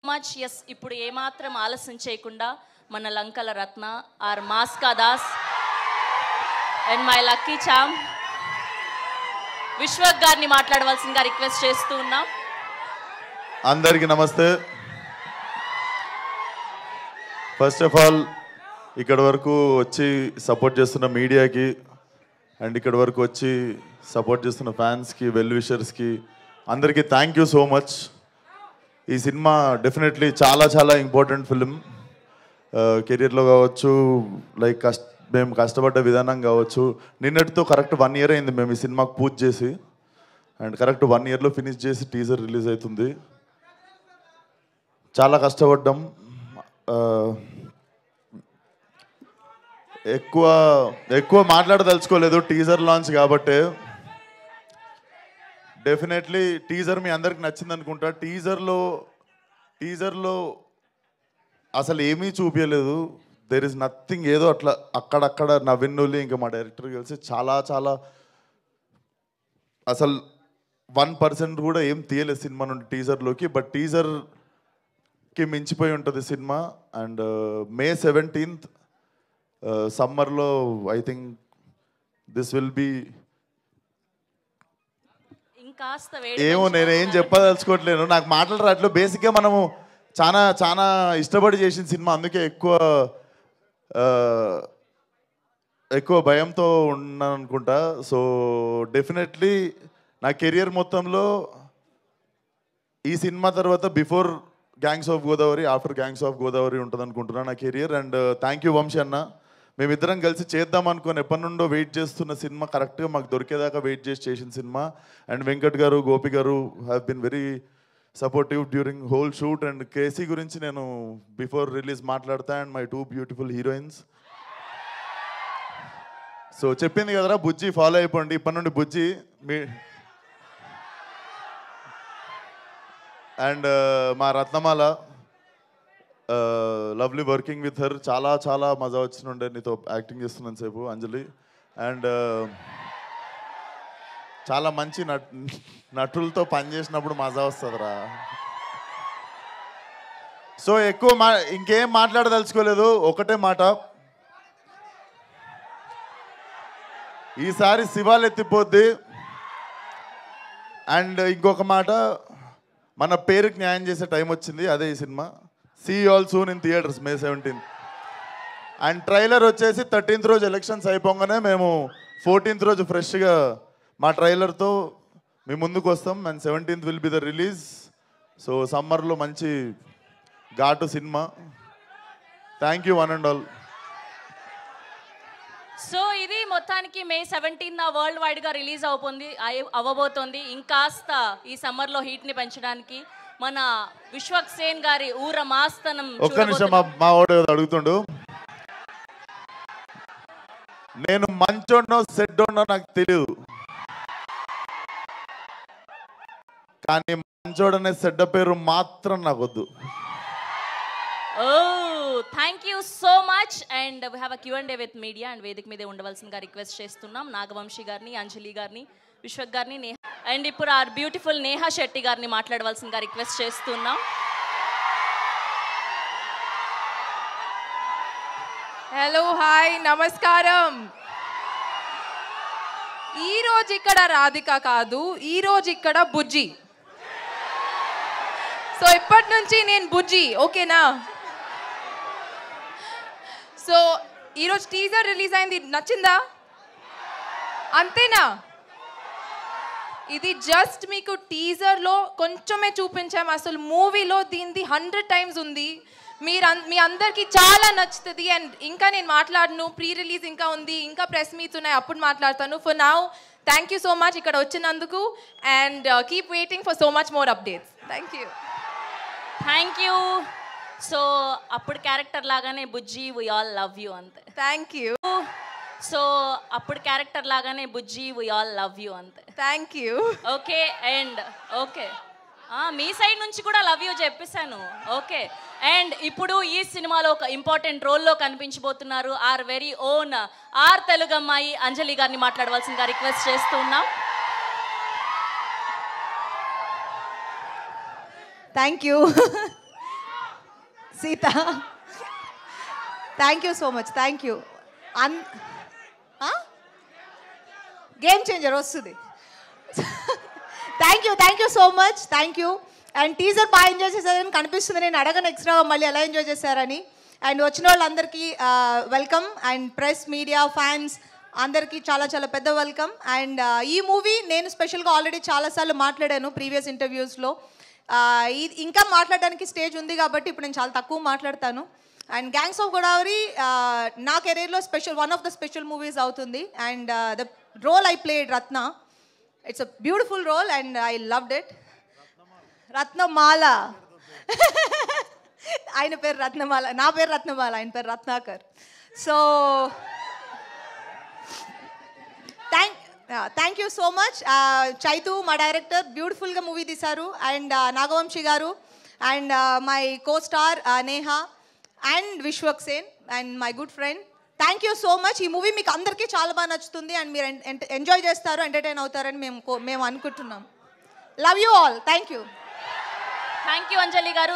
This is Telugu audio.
మచ్. ఎస్, ఇప్పుడు ఏమాత్రం ఆలస్యం చేయకుండా మన Lankala Ratna our Maska Das and my lucky charm Vishwak గారిని మాట్లాడవలసిందిగా రిక్వెస్ట్ చేస్తూ ఉన్నాం. అందరికీ నమస్తే. ఫస్ట్ ఆఫ్ ఆల్ ఇక్కడ వరకు వచ్చి సపోర్ట్ చేస్తున్న మీడియాకి అండ్ ఇక్కడ వరకు వచ్చి సపోర్ట్ చేస్తున్న ఫ్యాన్స్కి, వెల్ విషర్స్కి అందరికీ థ్యాంక్ యూ సో మచ్. ఈ సినిమా డెఫినెట్లీ చాలా చాలా ఇంపార్టెంట్ ఫిలిం. కెరియర్లో కావచ్చు, లైక్ మేము కష్టపడ్డ విధానం కావచ్చు. నిన్నటితో కరెక్ట్ 1 year అయింది మేము ఈ సినిమాకు పూజ చేసి, అండ్ కరెక్ట్ 1 yearలో ఫినిష్ చేసి టీజర్ రిలీజ్ అవుతుంది. చాలా కష్టపడ్డాం. ఎక్కువ మాట్లాడదలుచుకోలేదు, టీజర్ లాంచ్ కాబట్టి. డెఫినెట్లీ టీజర్ మీ అందరికి నచ్చింది అనుకుంటా. టీజర్లో అసలు ఏమీ చూపించలేదు. There is nothing. ఏదో అట్లా అక్కడక్కడ నవ్విన్నులి ఇంకా మా డైరెక్టర్ కలిసి చాలా చాలా అసలు 1% కూడా ఏం తీయలేదు సినిమా నుండి టీజర్లోకి. బట్ టీజర్కి మించిపోయి ఉంటుంది సినిమా. అండ్ May 17th సమ్మర్లో I think this will be ఏమో నేనేం చెప్పదలుచుకోవట్లేను, నాకు మాటలు రావట్లేదు. బేసిక్గా మనము చాలా చాలా ఇష్టపడి చేసిన సినిమా, అందుకే ఎక్కువ భయంతో ఉన్నాను అనుకుంటా. సో డెఫినెట్లీ నా కెరియర్ మొత్తంలో ఈ సినిమా తర్వాత before gangs of Godavari, after gangs of Godavari ఉంటుంది అనుకుంటున్నాను నా career. And thank you Vamsi అన్న. మేమిద్దరం కలిసి చేద్దాం అనుకుని ఎప్పటి నుండో వెయిట్ చేస్తున్న సినిమా కరెక్ట్గా మాకు దొరికేదాకా వెయిట్ చేసిన cinema. And Venkat garu, Gopi garu have been very supportive during whole shoot. And KC గురించి నేను బిఫోర్ రిలీజ్ మాట్లాడతా. And my 2 beautiful heroines. So చెప్పింది కదరా బుజ్జి, ఫాలో అయిపోండి ఇప్పటి నుండి బుజ్జి మీ. అండ్ మా రత్నమాల, లవ్లీ వర్కింగ్ విత్ హర్. చాలా చాలా మజా వచ్చినుండే నీతో యాక్టింగ్ చేస్తున్నాను సేపు, అంజలి. అండ్ చాలా మంచి నటులతో పనిచేసినప్పుడు మజా వస్తుందిరా. సో ఎక్కువ ఇంకేం మాట్లాడదలుచుకోలేదు, ఒకటే మాట. ఈసారి శివాలు ఎత్తిపోద్ది. అండ్ ఇంకొక మాట, మన పేరుకి న్యాయం చేసే టైం వచ్చింది, అదే ఈ cinema. See you all soon in theaters May 17th. And trailer వచ్చేసి 13th రోజు ఎలక్షన్స్ అయిపోగానే మేము 14th రోజు ఫ్రెష్గా మా ట్రైలర్తో మీ ముందుకు వస్తాం. And 17th will be the release. So సమ్మర్లో మంచి ఘాటు cinema. Thank you one and all. So ఇది మొత్తానికి May 17th వరల్డ్ వైడ్గా రిలీజ్ అవ్వబోతోంది. ఇంకాస్త ఈ సమ్మర్లో హీట్ని పెంచడానికి మన విశ్వక్ సేన్ గారి ఊర మాస్తనం. ఒక్క నిమిషం, మా వాడు అడుగుతుండు. నేను మంచోడో సెడ్డోనో నాకు తెలియదు, కానీ మంచోడనే సెడ్డ పేరు మాత్రం నాకు వద్దు. Thank you so much. And we have a Q&A with media. And వేదిక మీదే ఉండవలసిందిగా రిక్వెస్ట్ చేస్తున్నాం నాగవంశీ గారిని, అంజలి గారిని, విశ్వక్ గారిని, నేహా. అండ్ ఇప్పుడు ఆర్ బ్యూటిఫుల్ నేహా శెట్టి గారిని మాట్లాడవలసిందిగా రిక్వెస్ట్ చేస్తున్నాం. హలో, హాయ్, నమస్కారం. ఈరోజు ఇక్కడ రాధిక కాదు, ఈరోజు ఇక్కడ బుజ్జి. సో ఇప్పటి నుంచి నేను బుజ్జి, ఓకేనా? సో ఈరోజు టీజర్ రిలీజ్ అయింది, నచ్చిందా? అంతేనా? ఇది జస్ట్ మీకు టీజర్లో కొంచెమే చూపించాము, అసలు మూవీలో దీనిది 100 times ఉంది. మీ అందరికీ చాలా నచ్చుతుంది. అండ్ ఇంకా నేను మాట్లాడను, ప్రీ రిలీజ్ ఇంకా ఉంది, ఇంకా ప్రెస్ మీట్స్ ఉన్నాయి, అప్పుడు మాట్లాడతాను. For now thank you so much ఇక్కడ వచ్చినందుకు. And keep waiting for so much more updates. Thank you. So అప్పుడు క్యారెక్టర్ లాగానే Bujji, we all love you అంతే. Thank you. సో అప్పుడు క్యారెక్టర్ లాగానే Bujji, we all love you అంతే. Thank you. Okay. And okay, మీ సైడ్ నుంచి కూడా లవ్ యూ చెప్పేశాను. ఓకే. అండ్ ఇప్పుడు ఈ సినిమాలో ఒక ఇంపార్టెంట్ రోల్లో కనిపించబోతున్నారు our very own our Telugu అమ్మాయి అంజలి గారిని మాట్లాడవలసిందిగా రిక్వెస్ట్ చేస్తున్నాం. Thank you. Sita thank you so much, thank you. Game Changer వస్తుంది. Thank you so much, thank you. And teaser బాగా ఎంజాయ్ చేశారని కనిపిస్తుంది. నేను అడగను ఎక్స్ట్రా మళ్ళీ ఎలా ఎంజాయ్ చేశారని. అండ్ వచ్చిన వాళ్ళందరికీ welcome. And press, media, fans అందరికీ చాలా చాలా పెద్ద వెల్కమ్. అండ్ ఈ మూవీ నేను స్పెషల్గా ఆల్రెడీ చాలాసార్లు మాట్లాడాను ప్రీవియస్ ఇంటర్వ్యూస్లో. ఇంకా మాట్లాడడానికి స్టేజ్ ఉంది కాబట్టి ఇప్పుడు నేను చాలా తక్కువ మాట్లాడతాను. అండ్ గ్యాంగ్స్ ఆఫ్ గోదావరి నా కెరీర్లో one of the special movies అవుతుంది. And the role I played Ratna, it's a beautiful role and I loved it. Ratnamala ఆయన పేరు రత్నమాల, నా పేరు రత్నమాల, ఆయన పేరు Ratnakar. So thank you so much. Chaitu మా డైరెక్టర్ బ్యూటిఫుల్గా మూవీ తీశారు. అండ్ నాగవంశీ గారు and my costar Neha and Vishwak Sen and my good friend. Thank you so much. ఈ మూవీ మీకు అందరికీ చాలా బాగా నచ్చుతుంది అండ్ మీరు ఎంజాయ్ చేస్తారు, ఎంటర్టైన్ అవుతారని మేము అనుకుంటున్నాం. Love you all. Thank you Anjali గారు.